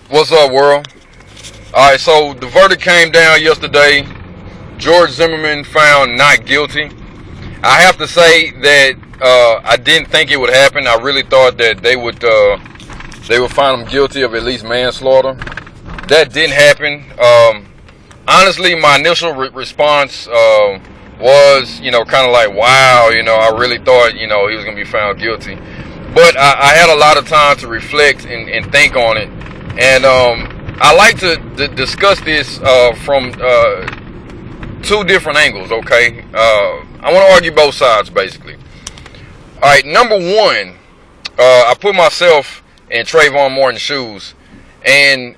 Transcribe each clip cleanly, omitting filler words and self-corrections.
What's up, world? Alright, so the verdict came down yesterday. George Zimmerman found not guilty. I have to say that I didn't think it would happen. I really thought that they would find him guilty of at least manslaughter. That didn't happen. Honestly, my initial response was, kind of like, wow, I really thought, he was going to be found guilty. But I had a lot of time to reflect and think on it. And I like to discuss this from two different angles, okay? I want to argue both sides, basically. All right, number one, I put myself in Trayvon Martin's shoes, and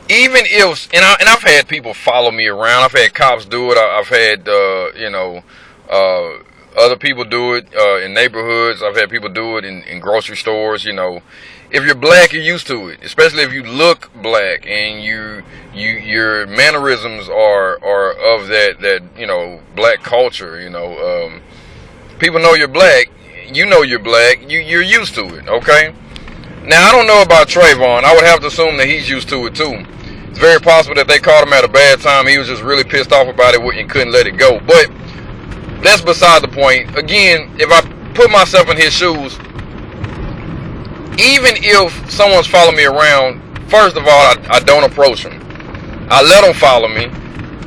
even if, and I've had people follow me around. I've had cops do it. I've had, other people do it in neighborhoods. I've had people do it in grocery stores. If you're black, you're used to it, especially if you look black and your mannerisms are of that black culture. People know you're black. You're black. You're used to it. Okay. Now I don't know about Trayvon. I would have to assume that he's used to it too. It's very possible that they caught him at a bad time. He was just really pissed off about it and couldn't let it go. But that's beside the point. Again, if I put myself in his shoes, even if someone's following me around, first of all, I don't approach them. I let them follow me,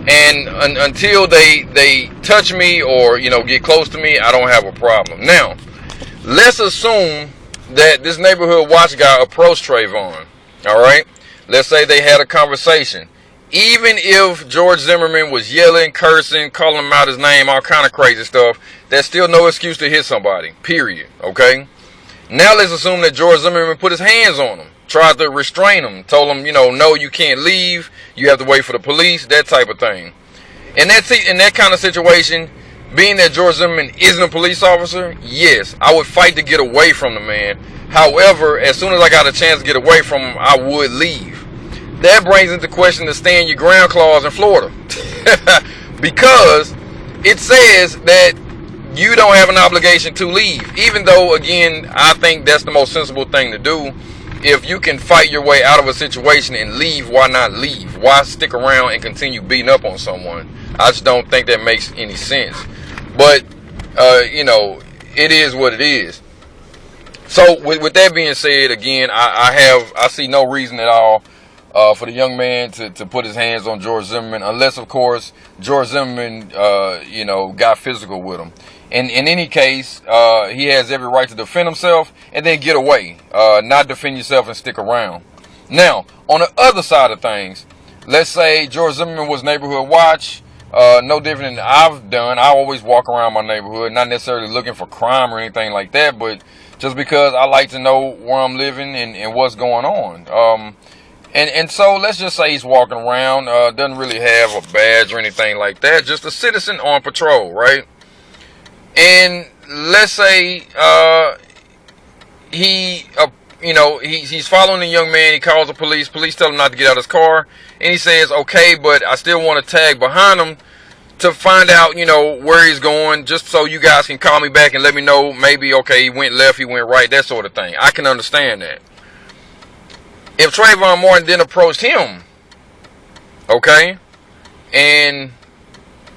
and until they touch me or get close to me, I don't have a problem. Now, let's assume that this neighborhood watch guy approached Trayvon. All right, let's say they had a conversation. Even if George Zimmerman was yelling, cursing, calling him out his name, all kind of crazy stuff, that's still no excuse to hit somebody, period, okay? Now let's assume that George Zimmerman put his hands on him, tried to restrain him, told him, no, you can't leave, you have to wait for the police, that type of thing. In that kind of situation, being that George Zimmerman isn't a police officer, yes, I would fight to get away from the man. However, as soon as I got a chance to get away from him, I would leave. That brings into question the stand your ground clause in Florida. Because it says that you don't have an obligation to leave. Even though, again, I think that's the most sensible thing to do. If you can fight your way out of a situation and leave, why not leave? Why stick around and continue beating up on someone? I just don't think that makes any sense. But, it is what it is. So, with that being said, again, I see no reason at all for the young man to put his hands on George Zimmerman, unless, of course, George Zimmerman, got physical with him. In any case, he has every right to defend himself and then get away, not defend yourself and stick around. Now, on the other side of things, let's say George Zimmerman was neighborhood watch, no different than I've done. I always walk around my neighborhood, not necessarily looking for crime or anything like that, but just because I like to know where I'm living and what's going on. And so let's just say he's walking around, doesn't really have a badge or anything like that, just a citizen on patrol, right? And let's say he's following the young man. He calls the police. Police tell him not to get out of his car, and he says, "Okay, but I still want to tag behind him to find out, where he's going, just so you guys can call me back and let me know. Maybe okay, he went left, he went right, that sort of thing." I can understand that. If Trayvon Martin then approached him, okay, and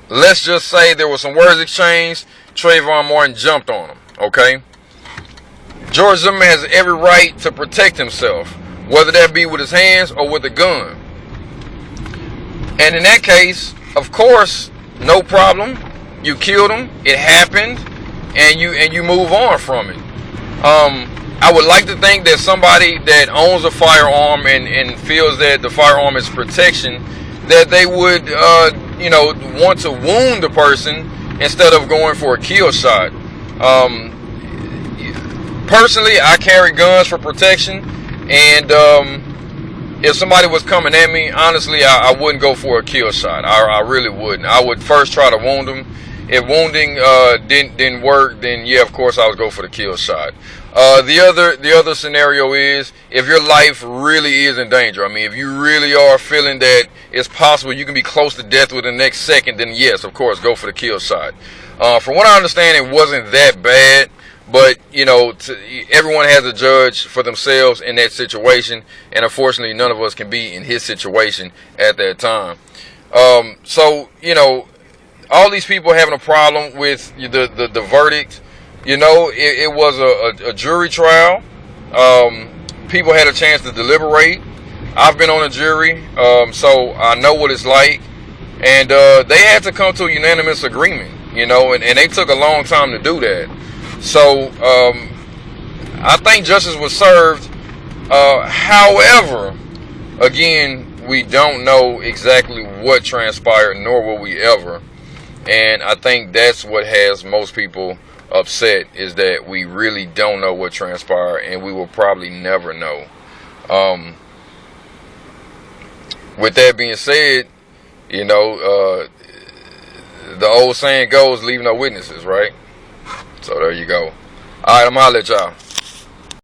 let's just say there was some words exchanged, Trayvon Martin jumped on him, okay? George Zimmerman has every right to protect himself, whether that be with his hands or with a gun. And in that case, of course, no problem. You killed him, it happened, and you move on from it. I would like to think that somebody that owns a firearm and feels that the firearm is protection, that they would, want to wound the person instead of going for a kill shot. Personally, I carry guns for protection, and if somebody was coming at me, honestly, I wouldn't go for a kill shot. I really wouldn't. I would first try to wound them. If wounding didn't work, then yeah, of course I would go for the kill shot. The other scenario is if your life really is in danger. I mean, if you really are feeling that it's possible you can be close to death within the next second, then yes, of course, go for the kill shot. From what I understand, it wasn't that bad. But, you know, everyone has a judge for themselves in that situation. And unfortunately, none of us can be in his situation at that time. So, you know, all these people having a problem with the verdict. You know, it was a jury trial. People had a chance to deliberate. I've been on a jury, so I know what it's like. And they had to come to a unanimous agreement, you know, and they took a long time to do that. So I think justice was served. However, again, we don't know exactly what transpired, nor will we ever. And I think that's what has most people upset, is that we really don't know what transpired, and we will probably never know. With that being said, you know, the old saying goes, leave no witnesses, right? So there you go. All right, I'm gonna holler at y'all.